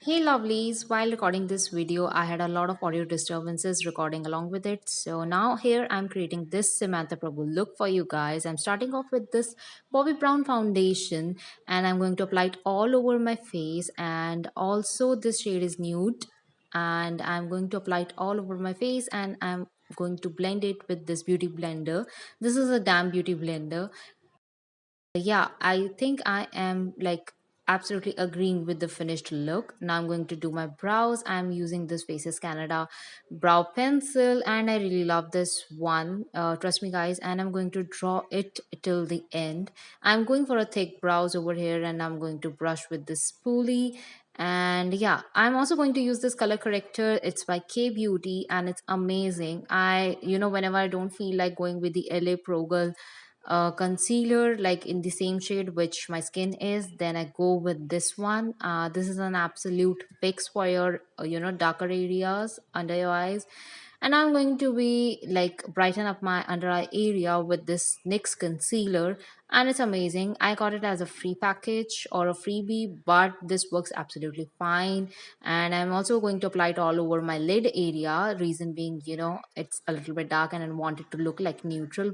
Hey lovelies, while recording this video, I had a lot of audio disturbances recording along with it. So now here I'm creating this Samantha Prabhu look for you guys. I'm starting off with this Bobbi Brown foundation and I'm going to apply it all over my face, and also this shade is nude, and I'm going to apply it all over my face, and I'm going to blend it with this beauty blender. This is a damn beauty blender. Yeah, I think I am like absolutely agreeing with the finished look. Now I'm going to do my brows. I'm using this Faces Canada brow pencil and I really love this one. Trust me guys, and I'm going to draw it till the end. I'm going for a thick brows over here and I'm going to brush with this spoolie. And yeah, I'm also going to use this color corrector. It's by K Beauty and it's amazing. Whenever I don't feel like going with the LA Pro Girl concealer like in the same shade which my skin is, then I go with this one. This is an absolute fix for your darker areas under your eyes, and I'm going to be like brighten up my under eye area with this NYX concealer, and it's amazing. I got it as a free package or a freebie, but this works absolutely fine. And I'm also going to apply it all over my lid area. Reason being, it's a little bit dark and I want it to look like neutral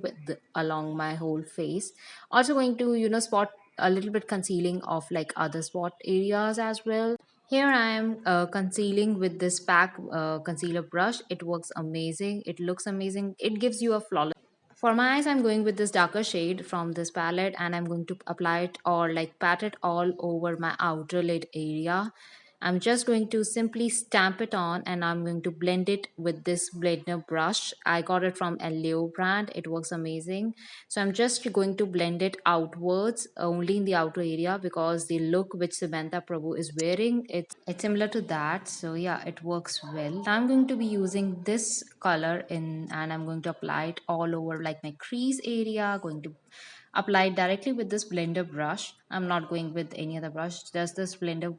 along my whole face. Also going to spot a little bit concealing of like other spot areas as well. Here I am concealing with this pack concealer brush. It works amazing. It looks amazing. It gives you a flawless. For my eyes, I'm going with this darker shade from this palette and I'm going to apply it or like pat it all over my outer lid area. I'm just going to simply stamp it on and I'm going to blend it with this blender brush. I got it from Leo brand. It works amazing. So I'm just going to blend it outwards only in the outer area because the look which Samantha Prabhu is wearing, it's similar to that. So yeah, it works well. Now I'm going to be using this color in and I'm going to apply it all over like my crease area. Going to apply it directly with this blender brush. I'm not going with any other brush. Just this blender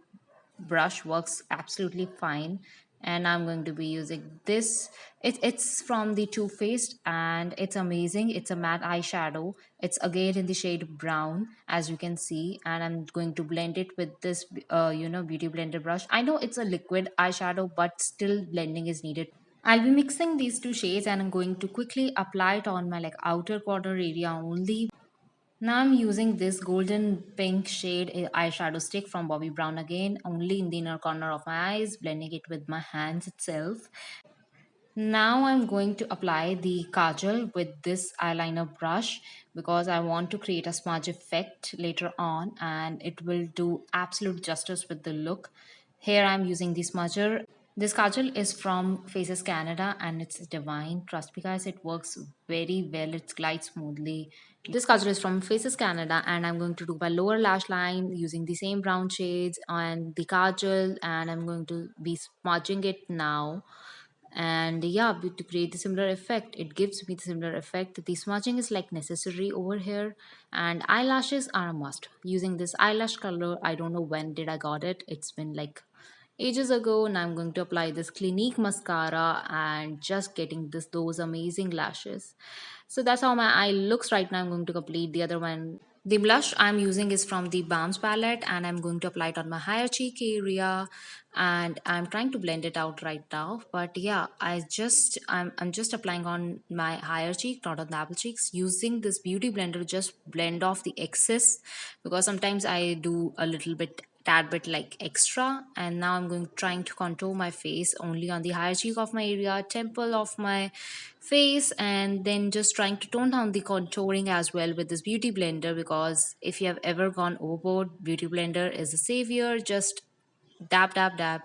brush works absolutely fine, and I'm going to be using this. It's from the Too Faced and it's amazing. It's a matte eyeshadow. It's again in the shade brown as you can see, and I'm going to blend it with this beauty blender brush. I know it's a liquid eyeshadow, but still blending is needed. I'll be mixing these two shades and I'm going to quickly apply it on my like outer corner area only. Now I'm using this golden pink shade eyeshadow stick from Bobbi Brown again, only in the inner corner of my eyes, blending it with my hands itself. Now I'm going to apply the kajal with this eyeliner brush because I want to create a smudge effect later on and it will do absolute justice with the look. Here I'm using the smudger. This kajal is from Faces Canada and it's divine. Trust me guys, it works very well. It glides smoothly. This kajal is from Faces Canada and I'm going to do my lower lash line using the same brown shades and the kajal, and I'm going to be smudging it now. And yeah, to create the similar effect, it gives me the similar effect. The smudging is like necessary over here, and eyelashes are a must. Using this eyelash color, I don't know when did I got it. It's been like ages ago, and I'm going to apply this Clinique mascara and just getting those amazing lashes. So that's how my eye looks right now. I'm going to complete the other one. The blush I'm using is from the Balms palette and I'm going to apply it on my higher cheek area, and I'm trying to blend it out right now. But yeah, I'm just applying on my higher cheek, not on the apple cheeks, using this beauty blender to just blend off the excess because sometimes I do a little bit tad bit like extra. And now I'm going trying to contour my face only on the higher cheek of my area, temple of my face, and then just trying to tone down the contouring as well with this beauty blender, because if you have ever gone overboard, beauty blender is a savior. Just dab dab dab.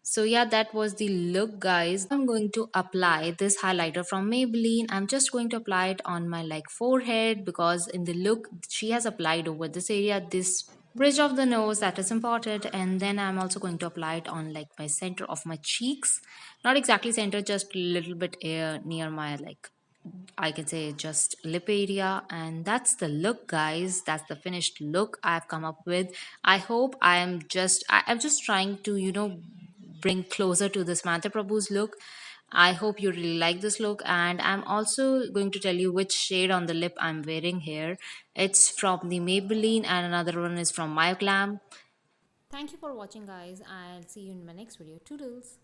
So yeah, that was the look guys. I'm going to apply this highlighter from Maybelline. I'm just going to apply it on my like forehead because in the look she has applied over this area, this bridge of the nose, that is important. And then I'm also going to apply it on like my center of my cheeks, not exactly center, just a little bit near my like I can say just lip area. And that's the look guys, that's the finished look I've come up with. I hope I'm just trying to bring closer to this Mantha Prabhu's look. I hope you really like this look, and I'm also going to tell you which shade on the lip I'm wearing here. It's from the Maybelline and another one is from My Glam. Thank you for watching, guys. I'll see you in my next video. Toodles.